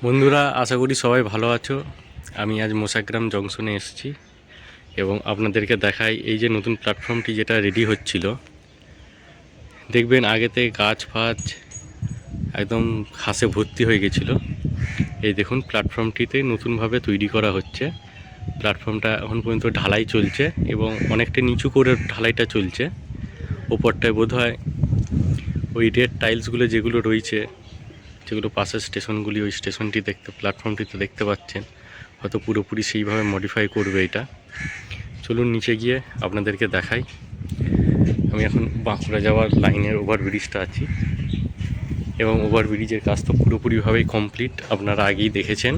বন্ধুরা, আশা করি সবাই ভালো আছো। আমি আজ মোসাগ্রাম জংশনে এসেছি এবং আপনাদেরকে দেখাই এই যে নতুন প্ল্যাটফর্মটি যেটা রেডি হচ্ছিল। দেখবেন আগেতে গাছ ফাছ একদম ঘাসে ভর্তি হয়ে গেছিলো। এই দেখুন প্ল্যাটফর্মটিতে নতুনভাবে তৈরি করা হচ্ছে। প্ল্যাটফর্মটা এখন পর্যন্ত ঢালাই চলছে এবং অনেকটা নিচু করে ঢালাইটা চলছে। ওপরটায় বোধহয় ওই রেড টাইলসগুলো যেগুলো রয়েছে, যেগুলো পাশের স্টেশনগুলি, ওই স্টেশনটি প্ল্যাটফর্মটিতে দেখতে পাচ্ছেন, হয়তো পুরোপুরি সেইভাবে মডিফাই করবে এটা। চলুন নিচে গিয়ে আপনাদেরকে দেখাই। আমি এখন বাঁকুড়া যাওয়ার লাইনের ওভারব্রিজটা আছি এবং ওভারব্রিজের কাজ তো পুরোপুরিভাবেই কমপ্লিট, আপনারা আগেই দেখেছেন।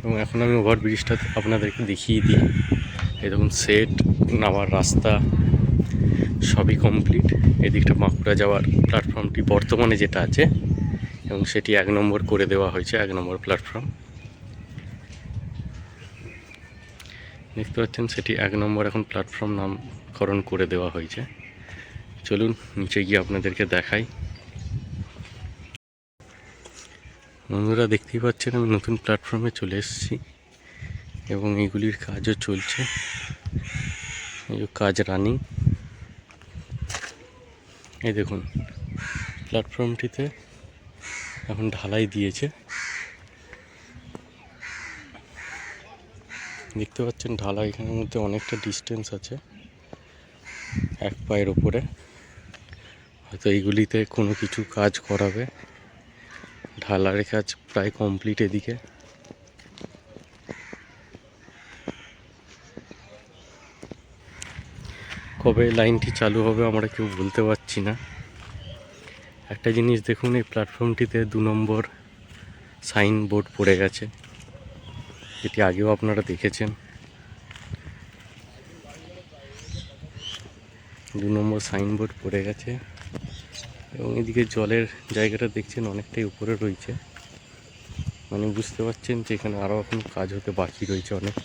এবং এখন আমি ওভারব্রিজটা আপনাদেরকে দেখিয়ে দিই। এই দেখুন সেট, নামার রাস্তা সবই কমপ্লিট। এদিকটা বাঁকুড়া যাওয়ার প্ল্যাটফর্মটি বর্তমানে যেটা আছে এবং সেটি 1 নম্বর করে দেওয়া হয়েছে, 1 নম্বর প্ল্যাটফর্ম দেখতে পাচ্ছেন। সেটি 1 নম্বর এখন প্ল্যাটফর্ম নামকরণ করে দেওয়া হয়েছে। চলুন নিচে গিয়ে আপনাদেরকে দেখাই। বন্ধুরা, দেখতেই পাচ্ছেন আমি নতুন প্ল্যাটফর্মে চলে এসেছি এবং এইগুলির কাজও চলছে। এই কাজ রানিং। এই দেখুন প্ল্যাটফর্মটিতে এখন ঢালাই দিয়েছে, দেখতে পাচ্ছেন। ঢালাই এখানের মধ্যে অনেকটা ডিস্টেন্স আছে, 1 পায়ের ওপরে। হয়তো এইগুলিতে কোনো কিছু কাজ করাবে। ঢালাইয়ের কাজ প্রায় কমপ্লিট। এদিকে কবে লাইনটি চালু হবে আমরা কেউ বলতে পারছি না। একটা জিনিস দেখুন, এই প্ল্যাটফর্মটিতে 2 নম্বর সাইনবোর্ড পড়ে গেছে, এটি আগেও আপনারা দেখেছেন। 2 নম্বর সাইনবোর্ড পড়ে গেছে এবং এদিকে জলের জায়গাটা দেখছেন অনেকটাই উপরে রয়েছে, মানে বুঝতে পারছেন যে এখানে আরও এখন কাজ হতে বাকি রয়েছে অনেক।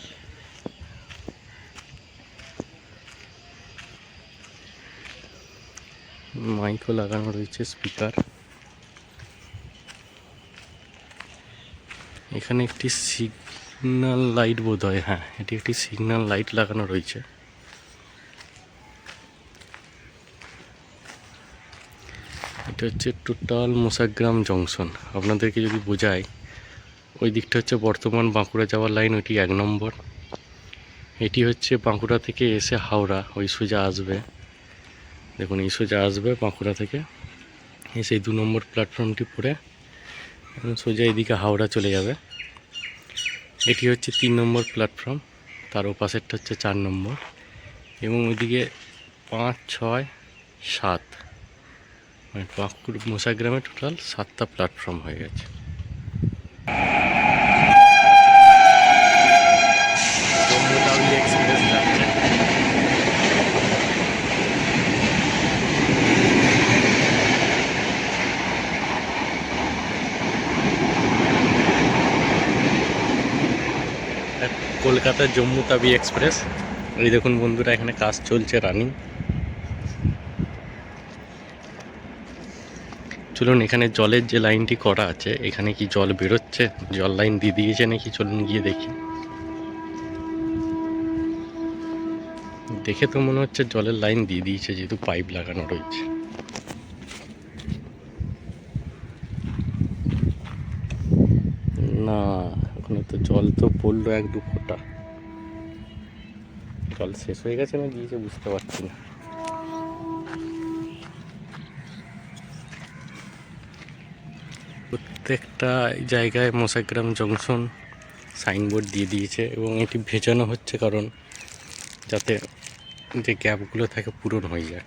মাইকও লাগানো রয়েছে, স্পিকার। এখানে একটি সিগন্যাল লাইট বোধ হয়, হ্যাঁ এটি একটি সিগন্যাল লাইট লাগানো রয়েছে। এটা হচ্ছে টোটাল মোসাগ্রাম জংশন। আপনাদেরকে যদি বোঝাই, ওই দিকটা হচ্ছে বর্তমান বাঁকুড়া যাওয়ার লাইন, ওইটি 1 নম্বর। এটি হচ্ছে বাঁকুড়া থেকে এসে হাওড়া, ওই সোজা আসবে। দেখুন এই সোজা আসবে বাঁকুড়া থেকে এসে 2 নম্বর প্ল্যাটফর্মটি পড়ে সোজা এদিকে হাওড়া চলে যাবে। এটি হচ্ছে 3 নম্বর প্ল্যাটফর্ম, তার ওপাশেরটা হচ্ছে 4 নম্বর এবং ওইদিকে 5, 6, 7, মানে বাঁকুড়া মোসাগ্রামে টোটাল 7টা প্ল্যাটফর্ম হয়ে গেছে। এক্সপ্রেস যাচ্ছে। কলকাতা জম্মু তাবি এক্সপ্রেস। এই দেখুন বন্ধুরা, এখানে কাজ চলছে রানিং। চলুন এখানে জলের যে লাইনটি করা আছে, এখানে কি জল বেরোচ্ছে, জল লাইন দিয়ে দিয়েছে নাকি, চলুন গিয়ে দেখি। দেখে তো মনে হচ্ছে জলের লাইন দিয়ে দিয়েছে, যেহেতু পাইপ লাগানো রয়েছে। না, ওখানে তো জল তো পড়লো 1-2 ফোঁটা। জল শেষ হয়ে গেছে না দিয়েছে বুঝতে পারছি না। প্রত্যেকটা জায়গায় মোসাগ্রাম জংশন সাইনবোর্ড দিয়ে দিয়েছে এবং এটি ভেজানো হচ্ছে, কারণ যাতে যে গ্যাপগুলো থাকে পূরণ হয়ে যায়।